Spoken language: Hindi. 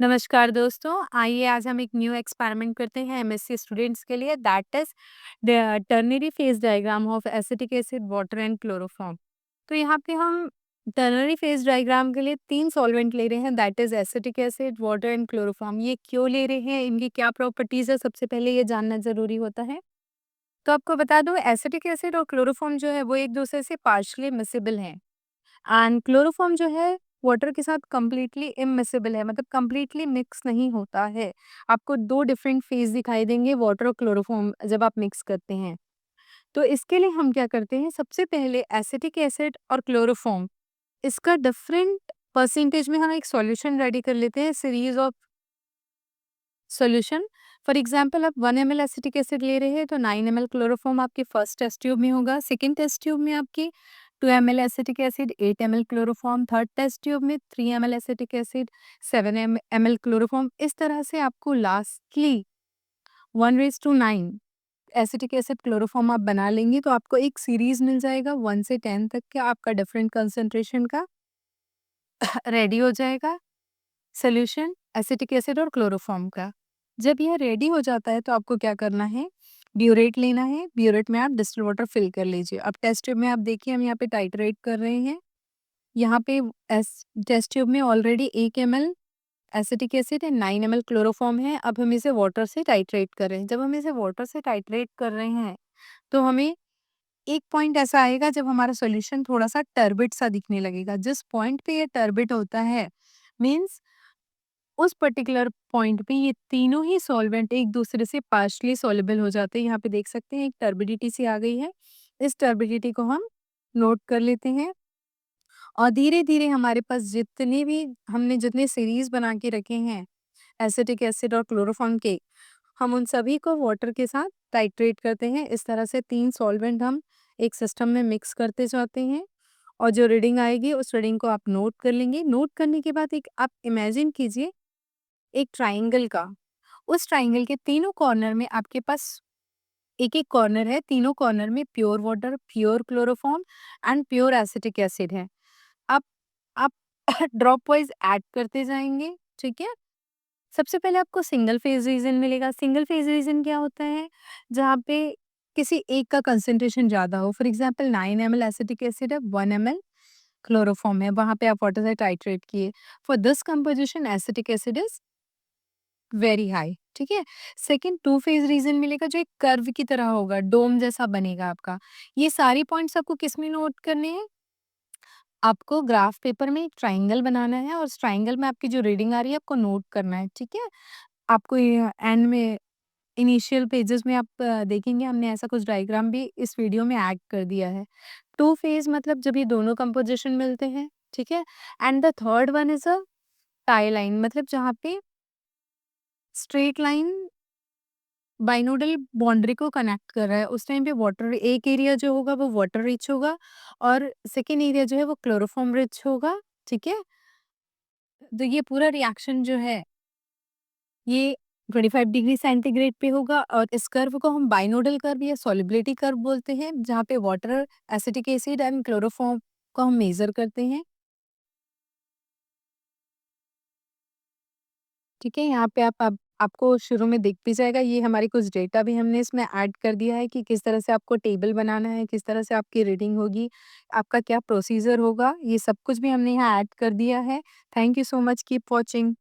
नमस्कार दोस्तों, आइए आज हम एक न्यू एक्सपेरिमेंट करते हैं एमएससी स्टूडेंट्स के लिए that is the ternary phase diagram of acetic acid, water and chloroform. तो यहाँ पे हम टर्नरी फेज़ डायग्राम के लिए 3 सॉल्वेंट ले रहे हैं that is acetic acid, water and chloroform. ये क्यों ले रहे हैं, इनकी क्या प्रॉपर्टीज़ है, सबसे पहले ये जानना ज़रूरी होता है। तो आपको बता दूँ एसिटिक एसिड और क्लोरोफॉर्म जो है वो एक-दूसरे से पार्शियली मिसिबल हैं। एंड क्लोरोफॉर्म जो है वाटर के साथ कंप्लीटली इमिसिबल है, मतलब कंप्लीटली मिक्स नहीं होता है। आपको 2 डिफरेंट फेज दिखाई देंगे वाटर और क्लोरोफॉर्म जब आप मिक्स करते हैं। तो इसके लिए हम क्या करते हैं, सबसे पहले एसिटिक एसिड और क्लोरोफॉर्म इसका डिफरेंट परसेंटेज में हम एक सॉल्यूशन रेडी कर लेते हैं, series of solution. For example आप 1 ml एसिटिक एसिड ले रहे हैं तो 9 ml क्लोरोफॉर्म आपके फर्स्ट टेस्ट ट्यूब में होगा, सेकंड टेस्ट ट्यूब में आपकी 2 ml acetic acid, 8 ml chloroform, third test tube में 3 ml acetic acid, 7 ml chloroform. इस तरह से आपको लास्टली 1:9 एसिटिक एसिड क्लोरोफॉर्म आप बना लेंगे तो आपको एक सीरीज मिल जाएगा 1 से 10 तक का आपका डिफरेंट कंसंट्रेशन का रेडी हो जाएगा सॉल्यूशन एसिटिक एसिड और क्लोरोफॉर्म का। जब यह रेडी हो जाता है तो आपको क्या करना है, ब्यूरेट लेना है, ब्यूरेट में आप डिस्टिल वाटर फिल कर लीजिए। अब टेस्ट ट्यूब में आप देखिए हम यहाँ पे टाइट्रेट कर रहे हैं। यहाँ पे टेस्ट ट्यूब में already 1 ml acetic acid and 9 ml chloroform है। अब हम इसे वाटर से टाइट्रेट कर रहे हैं। जब हम इसे वाटर से टाइट्रेट कर रहे हैं तो हमें एक पॉइंट ऐसा आएगा जब हमारा सॉल्यूशन थोड़ा सा टर्बिड सा दिखने लगेगा। जिस पॉइंट पे ये टर्बिड होता है मीन्स उस पर्टिकुलर पॉइंट पे ये तीनों ही सॉल्वेंट एक दूसरे से पार्शियली सॉल्युबल हो जाते हैं। यहाँ पे देख सकते हैं एक टर्बिडिटी सी आ गई है। इस टर्बिडिटी को हम नोट कर लेते हैं और धीरे-धीरे हमारे पास जितने भी हमने जितने सीरीज़ बना के रखे हैं एसिटिक एसिड और क्लोरोफॉर्म के, हम उन सभी को वाटर के साथ टाइट्रेट करते हैं। इस तरह से 3 सॉल्वेंट हम एक सिस्टम में मिक्स करते जाते हैं और जो रीडिंग आएगी उस रीडिंग को आप नोट कर लेंगे। नोट करने के बाद एक आप इमेजिन कीजिए एक ट्रायंगल का, उस ट्रायंगल के तीनों कॉर्नर में आपके पास एक-एक कॉर्नर है, तीनों कॉर्नर में pure water, pure chloroform and pure acetic acid है। आप ड्रॉप वाइज़ ऐड करते जाएँगे, ठीक है? सबसे पहले आपको सिंगल फेज़ रीज़न मिलेगा। सिंगल फेज़ रीज़न क्या होता है? जहाँ पे किसी एक का कंसंट्रेशन ज़्यादा हो, for example 9 ml acetic acid है, 1 ml क्लोरोफॉर्म है, वहाँ पे आप वाटर से टाइट्रेट किए। For this composition acetic acid is very high, ठीक है। सेकंड टू फेज रीजन मिलेगा जो एक कर्व की तरह होगा, डोम जैसा बनेगा आपका। ये सारी पॉइंट्स आपको किस में नोट करने हैं, आपको ग्राफ पेपर में एक ट्राइंगल बनाना है और उस ट्राइंगल में आपकी जो रीडिंग आ रही है आपको नोट करना है, ठीक है। आपको ये एंड में इनिशियल पेजेस में आप देखेंगे हमने ऐसा कुछ डायग्राम भी इस वीडियो में ऐड कर दिया है। टू फेज मतलब जब ये दोनों कंपोजिशन मिलते हैं, ठीक है। And the third one is a tie line, मतलब जहाँ पे स्ट्रेट लाइन बाइनोडल बाउंड्री को कनेक्ट कर रहा है। उस टाइम पे वाटर एक एरिया जो होगा वो वाटर रिच होगा और सेकेंड एरिया जो है वो क्लोरोफॉर्म रिच होगा, ठीक है। तो ये पूरा रिएक्शन जो है ये 25 डिग्री सेंटीग्रेड पे होगा और इस कर्व को हम बाइनोडल कर्व या सॉलिबिलिटी कर्व बोलते हैं, जहाँ पे water, acetic acid and chloroform को हम मेजर करते हैं, ठीक है। यहाँ पे आप आपको शुरू में दिख भी जाएगा, ये हमारी कुछ डेटा भी हमने इसमें ऐड कर दिया है कि किस तरह से आपको टेबल बनाना है, किस तरह से आपकी रीडिंग होगी, आपका क्या प्रोसीजर होगा, ये सब कुछ भी हमने यहाँ ऐड कर दिया है। Thank you so much, keep watching.